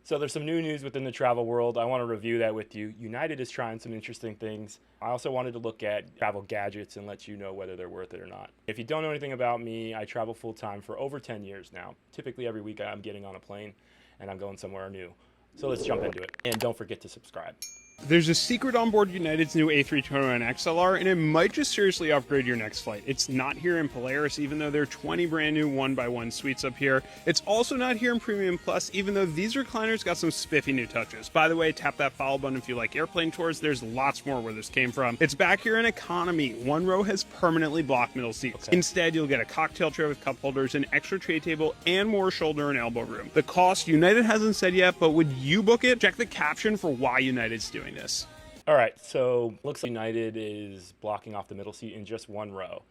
So there's some new news within the travel world. I want to review that with you. United is trying some interesting things. I also wanted to look at travel gadgets and let you know whether they're worth it or not. If you don't know anything about me, I travel full time for over 10 years now. Typically every week I'm getting on a plane and I'm going somewhere new. So let's jump into it. And don't forget to subscribe. There's a secret on board United's new A321 XLR, and it might just seriously upgrade your next flight. It's not here in Polaris, even though there are 20 brand new 1x1 suites up here. It's also not here in Premium Plus, even though these recliners got some spiffy new touches. By the way, tap that follow button if you like airplane tours. There's lots more where this came from. It's back here in Economy. One row has permanently blocked middle seats. Okay. Instead, you'll get a cocktail tray with cup holders, an extra tray table, and more shoulder and elbow room. The cost, United hasn't said yet, but would you book it? Check the caption for why United's doing this. All right, so looks like United is blocking off the middle seat in just one row.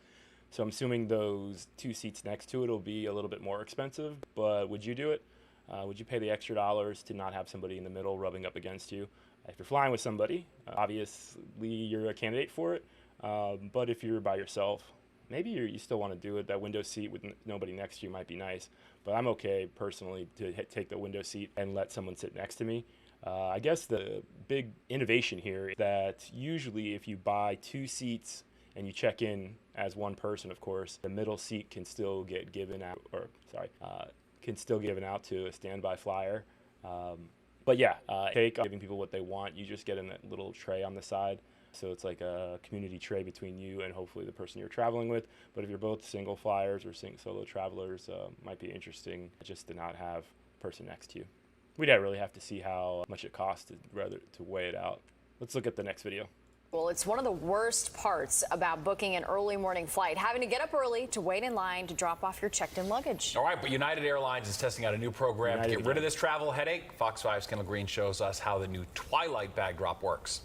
So I'm assuming those two seats next to it will be a little bit more expensive, but would you do it? Would you pay the extra dollars to not have somebody in the middle rubbing up against you? If you're flying with somebody, obviously you're a candidate for it, but if you're by yourself, maybe you still want to do it. That window seat with nobody next to you might be nice, but I'm okay personally to take the window seat and let someone sit next to me. I guess the big innovation here is that usually if you buy two seats and you check in as one person, of course, the middle seat can still get given out, can still given out to a standby flyer. But yeah, giving people what they want. You just get in that little tray on the side. So it's like a community tray between you and hopefully the person you're traveling with. But if you're both single flyers or solo travelers, might be interesting just to not have a person next to you. We'd really have to see how much it costs to weigh it out. Let's look at the next video. Well, it's one of the worst parts about booking an early morning flight, having to get up early to wait in line to drop off your checked-in luggage. All right, but United Airlines is testing out a new program to get rid of this travel headache. Fox 5's Kendall Green shows us how the new Twilight Bag Drop works.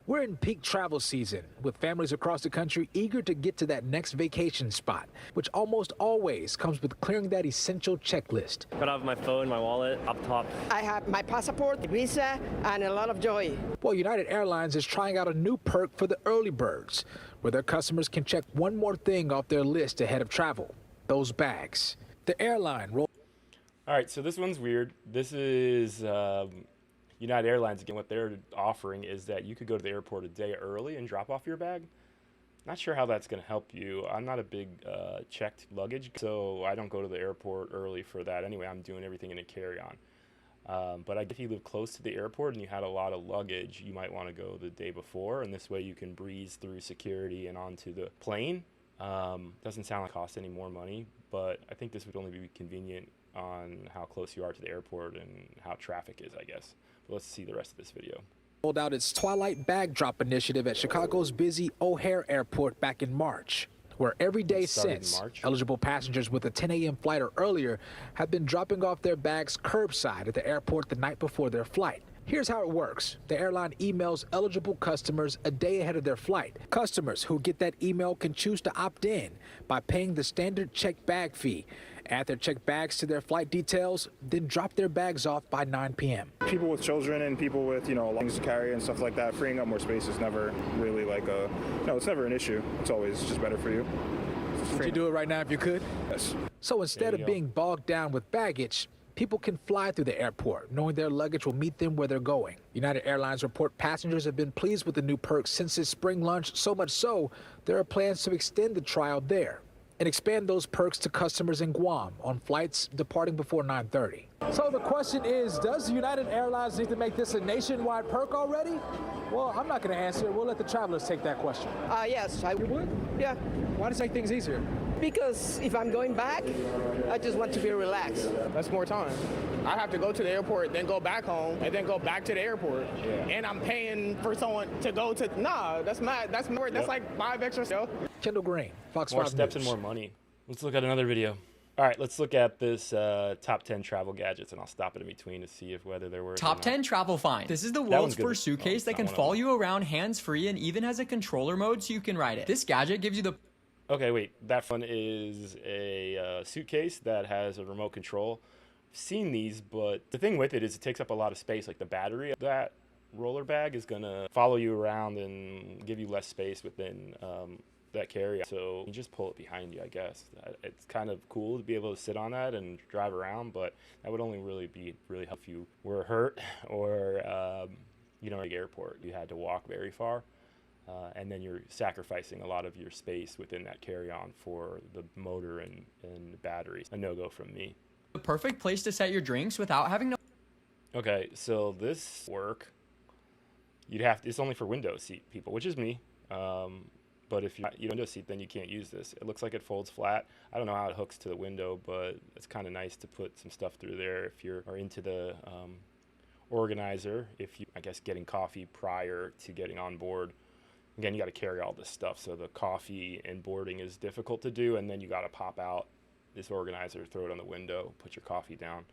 We're in peak travel season, with families across the country eager to get to that next vacation spot, which almost always comes with clearing that essential checklist. Got off my phone, my wallet, up top. I have my passport, visa, and a lot of joy. Well, United Airlines is trying out a new perk for the early birds, where their customers can check one more thing off their list ahead of travel: those bags. The airline rolled. All right, so this one's weird. This is United Airlines. Again, what they're offering is that you could go to the airport a day early and drop off your bag. Not sure how that's going to help you. I'm not a big checked luggage, so I don't go to the airport early for that. Anyway, I'm doing everything in a carry-on. But if you live close to the airport and you had a lot of luggage, you might want to go the day before, and this way you can breeze through security and onto the plane. Doesn't sound like it costs any more money, but I think this would only be convenient on how close you are to the airport and how traffic is, I guess. But let's see the rest of this video. Rolled out its Twilight Bag Drop initiative at Chicago's busy O'Hare Airport back in March, where every day since, eligible passengers with a 10 a.m. flight or earlier have been dropping off their bags curbside at the airport the night before their flight. Here's how it works. The airline emails eligible customers a day ahead of their flight. Customers who get that email can choose to opt in by paying the standard checked bag fee, add their checked bags to their flight details, then drop their bags off by 9 p.m. People with children and people with, things to carry and stuff like that, freeing up more space is never really it's never an issue. It's always just better for you. Would you do it right now if you could? Yes. So instead of being bogged down with baggage, people can fly through the airport, knowing their luggage will meet them where they're going. United Airlines report passengers have been pleased with the new perks since its spring launch, so much so, there are plans to extend the trial there and expand those perks to customers in Guam on flights departing before 9:30. So the question is, does United Airlines need to make this a nationwide perk already? Well, I'm not going to answer it. We'll let the travelers take that question. Yes, I would. Yeah. Why does it make things easier? Because if I'm going back, I just want to be relaxed. That's more time. I have to go to the airport, then go back home, and then go back to the airport. Yeah. And I'm paying for someone to go to. Nah, that's mad. That's more. That's like 5 extra stuff. Kendall Green, Fox 5 More News. steps and more money. Let's look at another video. All right, let's look at this top 10 travel gadgets, and I'll stop it in between to see whether there were top 10 travel find. This is the world's first suitcase that can follow you around hands-free and even has a controller mode so you can ride it. This gadget gives you the... Okay, wait, that one is a suitcase that has a remote control. I've seen these, but the thing with it is it takes up a lot of space. Like the battery of that roller bag is gonna follow you around and give you less space within that carry, so you just pull it behind you, I guess. It's kind of cool to be able to sit on that and drive around, but that would only really help if you were hurt or at the airport. You had to walk very far, and then you're sacrificing a lot of your space within that carry-on for the motor and the batteries. A no-go from me. The perfect place to set your drinks without having to... Okay, so this work, it's only for window seat people, which is me. But if you're window seat, then you can't use this. It looks like it folds flat. I don't know how it hooks to the window, but it's kind of nice to put some stuff through there if you're into the organizer. If you, I guess, getting coffee prior to getting on board. Again, you got to carry all this stuff, so the coffee and boarding is difficult to do, and then you got to pop out this organizer, throw it on the window, put your coffee down,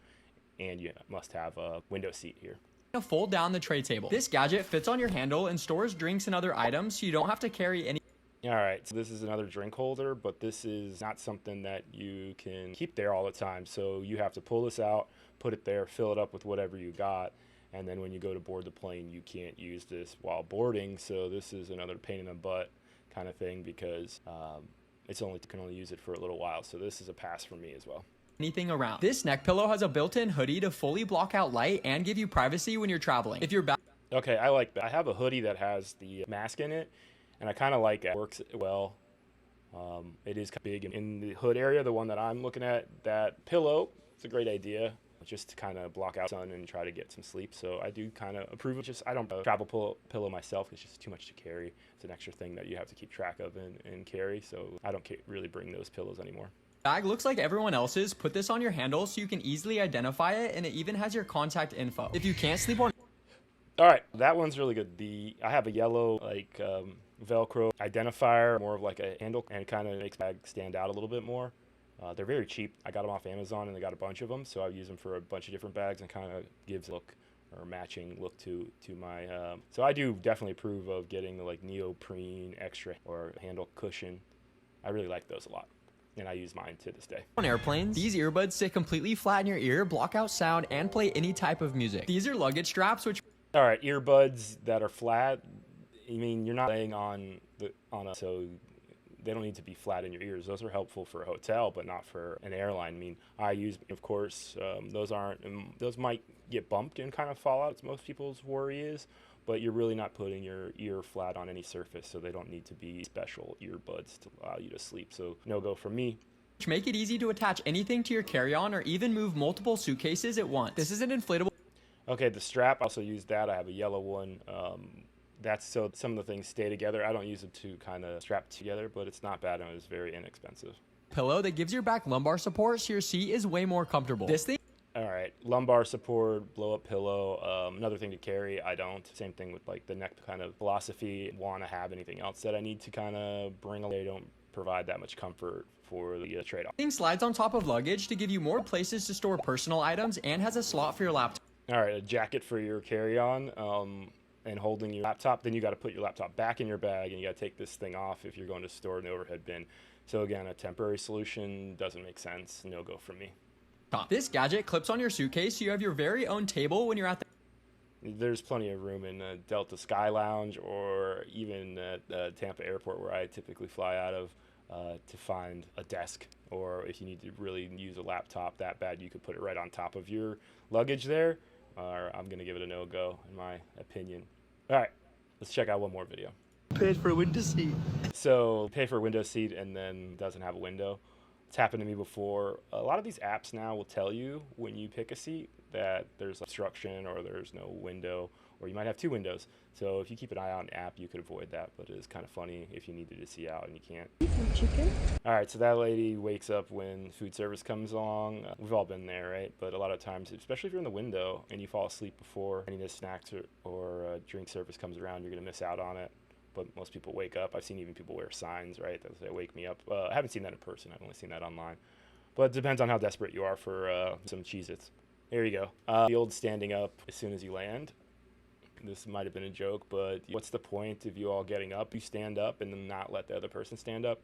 and you must have a window seat here. Fold down the tray table. This gadget fits on your handle and stores drinks and other items, so you don't have to carry any. All right, so this is another drink holder, but this is not something that you can keep there all the time. So you have to pull this out, put it there, fill it up with whatever you got, and then when you go to board the plane, you can't use this while boarding. So this is another pain in the butt kind of thing because can only use it for a little while. So this is a pass for me as well. Anything around. This neck pillow has a built-in hoodie to fully block out light and give you privacy when you're traveling. If you're Okay, I like that. I have a hoodie that has the mask in it, and I kind of like it. It works well. It is big in the hood area, the one that I'm looking at. That pillow, it's a great idea, just to kind of block out sun and try to get some sleep. So I do kind of approve of I don't travel pillow myself. It's just too much to carry. It's an extra thing that you have to keep track of and carry. So I don't really bring those pillows anymore. Bag looks like everyone else's. Put this on your handle so you can easily identify it, and it even has your contact info. If you can't sleep on... All right, that one's really good. I have a yellow Velcro identifier, more of like a handle, and it kind of makes the bag stand out a little bit more. They're very cheap. I got them off Amazon, and they got a bunch of them, so I use them for a bunch of different bags and kind of gives a look or matching look to my... So I do definitely approve of getting the neoprene extra or handle cushion. I really like those a lot, and I use mine to this day. On airplanes, these earbuds sit completely flat in your ear, block out sound, and play any type of music. These are luggage straps, which... All right, earbuds that are flat, I mean, you're not laying so they don't need to be flat in your ears. Those are helpful for a hotel, but not for an airline. I mean, I use, of course, those might get bumped and kind of fall out. It's most people's worry is, but you're really not putting your ear flat on any surface, so they don't need to be special earbuds to allow you to sleep. So no go from me. Which make it easy to attach anything to your carry-on or even move multiple suitcases at once. This is an inflatable... Okay, the strap, I also use that. I have a yellow one. That's so some of the things stay together. I don't use it to kind of strap together, but it's not bad and it's very inexpensive. Pillow that gives your back lumbar support so your seat is way more comfortable. This thing... All right, lumbar support, blow-up pillow, another thing to carry. I don't. Same thing with the neck kind of philosophy. Want to have anything else that I need to kind of bring away. Don't provide that much comfort for the trade-off. Thing slides on top of luggage to give you more places to store personal items and has a slot for your laptop. All right, a jacket for your carry-on and holding your laptop. Then you got to put your laptop back in your bag, and you got to take this thing off if you're going to store in the overhead bin. So again, a temporary solution doesn't make sense. No go from me. This gadget clips on your suitcase so you have your very own table when you're at the... There's plenty of room in Delta Sky Lounge or even at Tampa Airport, where I typically fly out of, to find a desk. Or if you need to really use a laptop that bad, you could put it right on top of your luggage there. I'm going to give it a no-go, in my opinion. All right, let's check out one more video. Paid for a window seat. So pay for a window seat and then doesn't have a window. It's happened to me before. A lot of these apps now will tell you when you pick a seat that there's obstruction or there's no window, or you might have two windows. So if you keep an eye on an app, you could avoid that, but it is kind of funny if you needed to see out and you can't. Some chicken. All right, so that lady wakes up when food service comes along. We've all been there, right? But a lot of times, especially if you're in the window and you fall asleep before any of the snacks or drink service comes around, you're going to miss out on it. But most people wake up. I've seen even people wear signs, right, that say, wake me up. I haven't seen that in person. I've only seen that online. But it depends on how desperate you are for some Cheez-Its. Here you go. The old standing up as soon as you land. This might have been a joke, but what's the point of you all getting up? You stand up and then not let the other person stand up.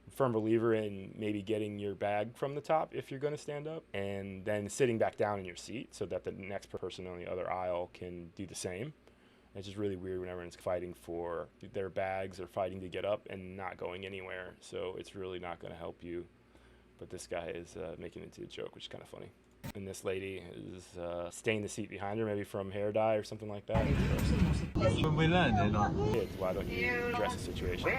I'm a firm believer in maybe getting your bag from the top if you're going to stand up, and then sitting back down in your seat so that the next person on the other aisle can do the same. It's just really weird when everyone's fighting for their bags or fighting to get up and not going anywhere. So it's really not going to help you. But this guy is making it into a joke, which is kind of funny. And this lady is staying the seat behind her, maybe from hair dye or something like that. Kids, why don't you address the situation?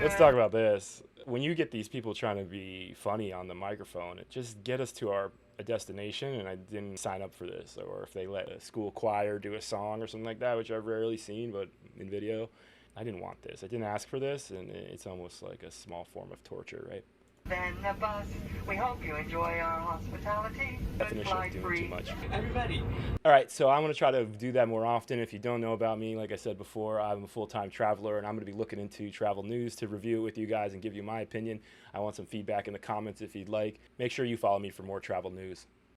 Let's talk about this. When you get these people trying to be funny on the microphone, it just get us to our destination, and I didn't sign up for this. Or if they let a school choir do a song or something like that, which I've rarely seen, but in video, I didn't want this. I didn't ask for this, and it's almost like a small form of torture, right? Then the bus. We hope you enjoy our hospitality. Definition of doing too much. Everybody. All right, so I'm going to try to do that more often. If you don't know about me, like I said before, I'm a full-time traveler, and I'm going to be looking into travel news to review it with you guys and give you my opinion. I want some feedback in the comments if you'd like. Make sure you follow me for more travel news.